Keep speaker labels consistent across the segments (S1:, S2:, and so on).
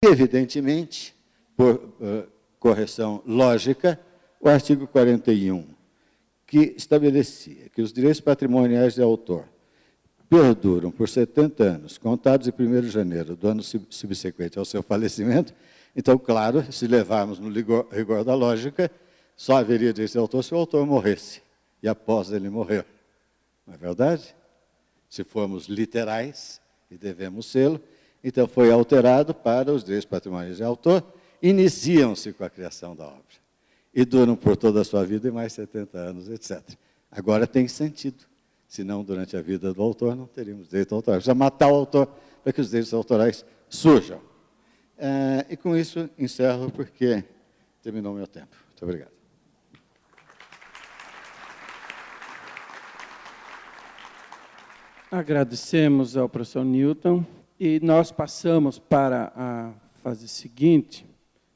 S1: Evidentemente, por correção lógica, o artigo 41, que estabelecia que os direitos patrimoniais de autor perduram por 70 anos, contados em 1º de janeiro do ano subsequente ao seu falecimento. Então, claro, se levarmos no rigor da lógica, só haveria direito de autor se o autor morresse, e após ele morrer. Não é verdade? Se formos literais, e devemos sê-lo, então foi alterado para os direitos patrimoniais de autor, iniciam-se com a criação da obra, e duram por toda a sua vida e mais 70 anos, etc. Agora tem sentido, senão durante a vida do autor não teríamos direito autorais. Precisa matar o autor para que os direitos autorais surjam. E com isso encerro, porque terminou o meu tempo. Muito obrigado.
S2: Agradecemos ao professor Newton e nós passamos para a fase seguinte,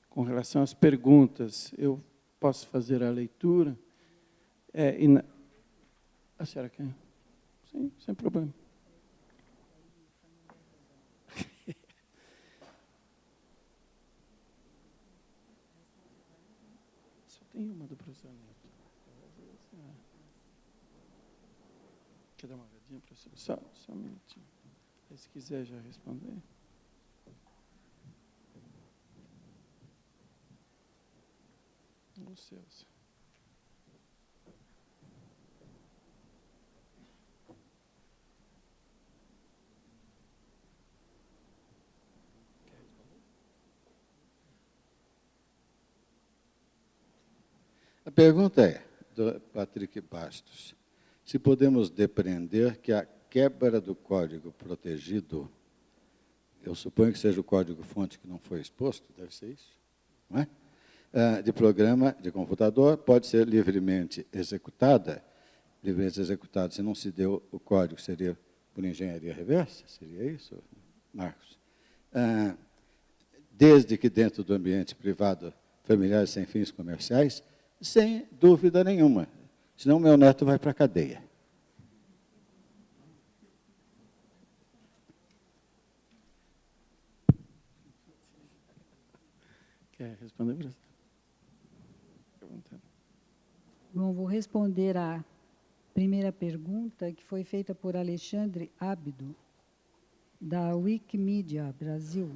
S2: com relação às perguntas. Eu posso fazer a leitura? A senhora quer? Sim, sem problema. Só tem uma do professor Newton. Quer dar uma olhadinha, professor? Só um minutinho. Se quiser já responder. Os seus.
S1: A pergunta é, do Patrick Bastos, se podemos depreender que a quebra do código protegido, eu suponho que seja o código-fonte que não foi exposto, deve ser isso, não é? De programa de computador, pode ser livremente executada. Livremente executada, se não se deu o código, seria por engenharia reversa? Seria isso, Marcos? Desde que dentro do ambiente privado, familiar sem fins comerciais, sem dúvida nenhuma. Senão meu neto vai para a cadeia.
S2: Quer responder, professor?
S3: Bom, vou responder a primeira pergunta, que foi feita por Alexandre Ábido, da Wikimedia Brasil.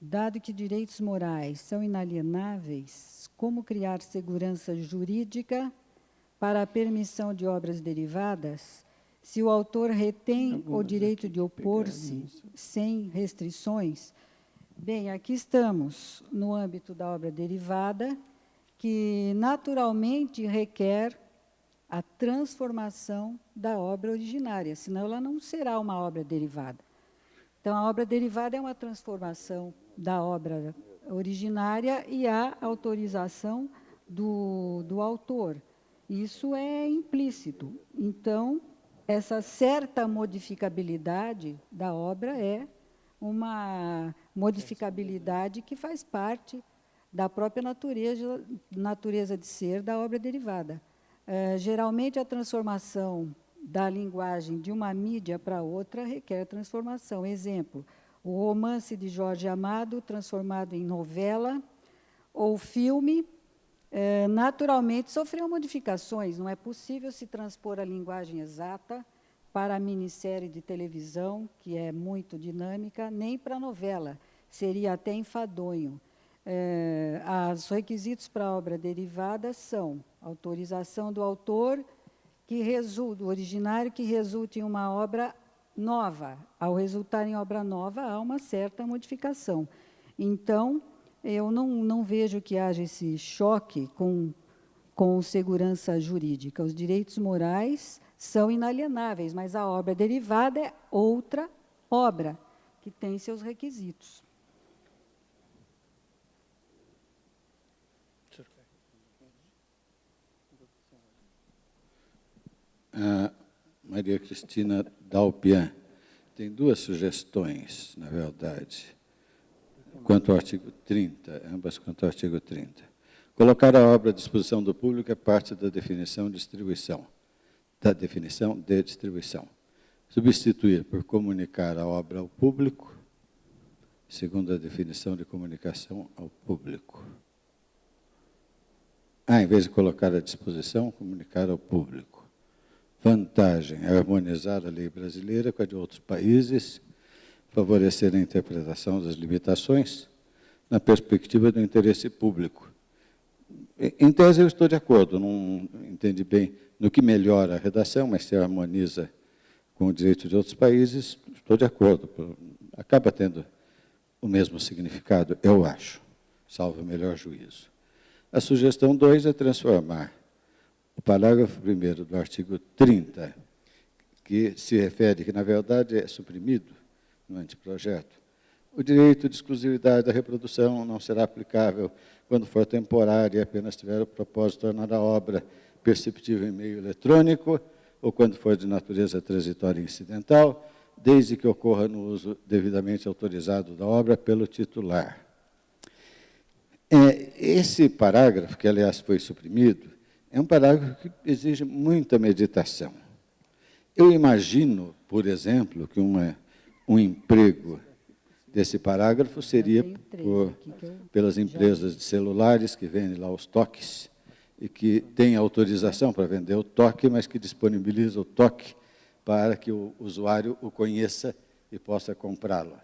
S3: Dado que direitos morais são inalienáveis, como criar segurança jurídica para a permissão de obras derivadas, se o autor retém o direito de opor-se sem restrições? Bem, aqui estamos no âmbito da obra derivada, que naturalmente requer a transformação da obra originária, senão ela não será uma obra derivada. Então, a obra derivada é uma transformação da obra originária e a autorização do autor. Isso é implícito. Então, essa certa modificabilidade da obra é uma modificabilidade que faz parte da própria natureza de ser da obra derivada. Geralmente, a transformação da linguagem de uma mídia para outra requer transformação. Exemplo, o romance de Jorge Amado, transformado em novela, ou filme, naturalmente sofreu modificações. Não é possível se transpor a linguagem exata para a minissérie de televisão, que é muito dinâmica, nem para a novela. Seria até enfadonho. Os requisitos para a obra derivada são autorização do autor, do originário, que resulte em uma obra nova. Ao resultar em obra nova, há uma certa modificação. Então, eu não vejo que haja esse choque com segurança jurídica. Os direitos morais são inalienáveis, mas a obra derivada é outra obra, que tem seus requisitos.
S1: A Maria Cristina Dalpian tem duas sugestões, na verdade, quanto ao artigo 30, ambas quanto ao artigo 30. Colocar a obra à disposição do público é parte da definição de distribuição. Substituir por comunicar a obra ao público segundo a definição de comunicação ao público. Em vez de colocar à disposição, comunicar ao público. Vantagem, harmonizar a lei brasileira com a de outros países, favorecer a interpretação das limitações na perspectiva do interesse público. Em tese, eu estou de acordo, não entendi bem no que melhora a redação, mas se harmoniza com o direito de outros países, estou de acordo. Acaba tendo o mesmo significado, eu acho, salvo o melhor juízo. A sugestão 2 é transformar o parágrafo 1º do artigo 30, que se refere, que na verdade é suprimido no anteprojeto, o direito de exclusividade da reprodução não será aplicável quando for temporário e apenas tiver o propósito de tornar a obra perceptível em meio eletrônico, ou quando for de natureza transitória e incidental, desde que ocorra no uso devidamente autorizado da obra pelo titular. Esse parágrafo, que, aliás, foi suprimido, é um parágrafo que exige muita meditação. Eu imagino, por exemplo, que um emprego desse parágrafo seria pelas empresas de celulares que vendem lá os toques e que têm autorização para vender o toque, mas que disponibiliza o toque para que o usuário o conheça e possa comprá-lo.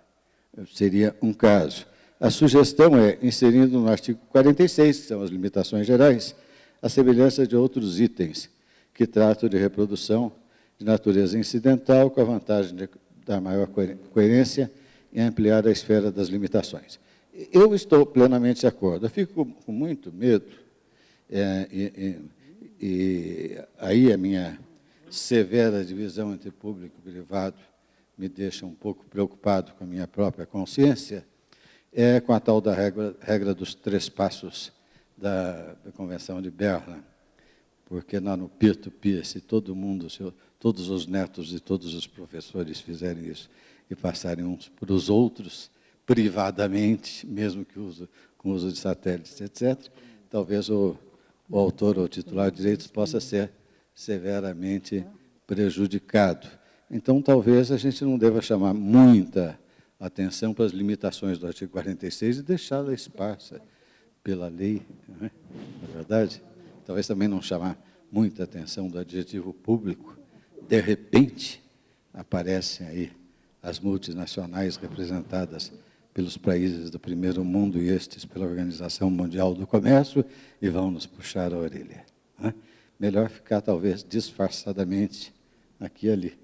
S1: Seria um caso. A sugestão é, inserindo no artigo 46, que são as limitações gerais, a semelhança de outros itens que tratam de reprodução de natureza incidental, com a vantagem de dar maior coerência e ampliar a esfera das limitações. Eu estou plenamente de acordo. Eu fico com muito medo, e aí a minha severa divisão entre público e privado me deixa um pouco preocupado com a minha própria consciência, com a tal da regra dos 3 passos da Convenção de Berna, porque lá no peer-to-peer, se todo mundo, todos os netos de todos os professores fizerem isso e passarem uns para os outros, privadamente, mesmo que com uso de satélites, etc., talvez o autor ou o titular de direitos possa ser severamente prejudicado. Então, talvez a gente não deva chamar muita atenção para as limitações do artigo 46 e deixá-la esparsa pela lei, não é? Na verdade, talvez também não chamar muita atenção do adjetivo público. De repente, aparecem aí as multinacionais representadas pelos países do primeiro mundo e estes pela Organização Mundial do Comércio e vão nos puxar a orelha. Não é? Melhor ficar, talvez, disfarçadamente aqui e ali.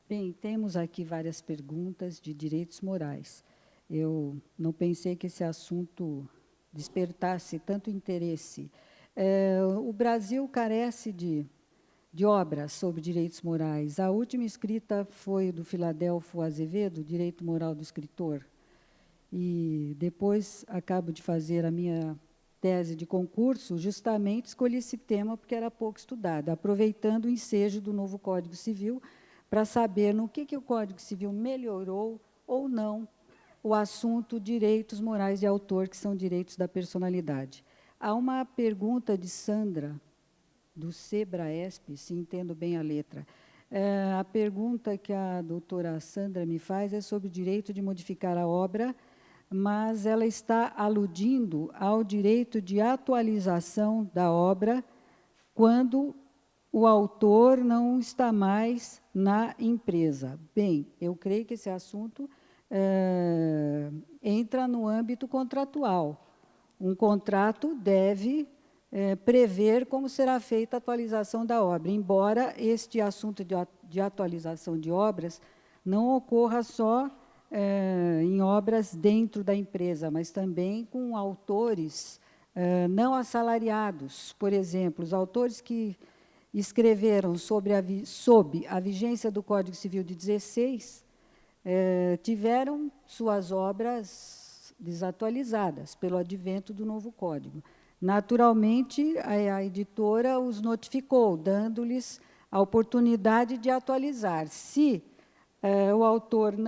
S3: Bem, temos aqui várias perguntas de direitos morais. Eu não pensei que esse assunto despertasse tanto interesse. O Brasil carece de obras sobre direitos morais. A última escrita foi do Filadelfo Azevedo, Direito Moral do Escritor. E depois acabo de fazer a minha tese de concurso, justamente escolhi esse tema porque era pouco estudado, aproveitando o ensejo do novo Código Civil, para saber no que o Código Civil melhorou ou não o assunto direitos morais de autor, que são direitos da personalidade. Há uma pergunta de Sandra, do SEBRAESP, se entendo bem a letra. A pergunta que a doutora Sandra me faz é sobre o direito de modificar a obra, mas ela está aludindo ao direito de atualização da obra quando o autor não está mais na empresa. Bem, eu creio que esse assunto entra no âmbito contratual. Um contrato deve prever como será feita a atualização da obra, embora este assunto de atualização de obras não ocorra só em obras dentro da empresa, mas também com autores não assalariados. Por exemplo, os autores que escreveram sob a vigência do Código Civil de 16, tiveram suas obras desatualizadas pelo advento do novo Código. Naturalmente, a editora os notificou, dando-lhes a oportunidade de atualizar. Se o autor não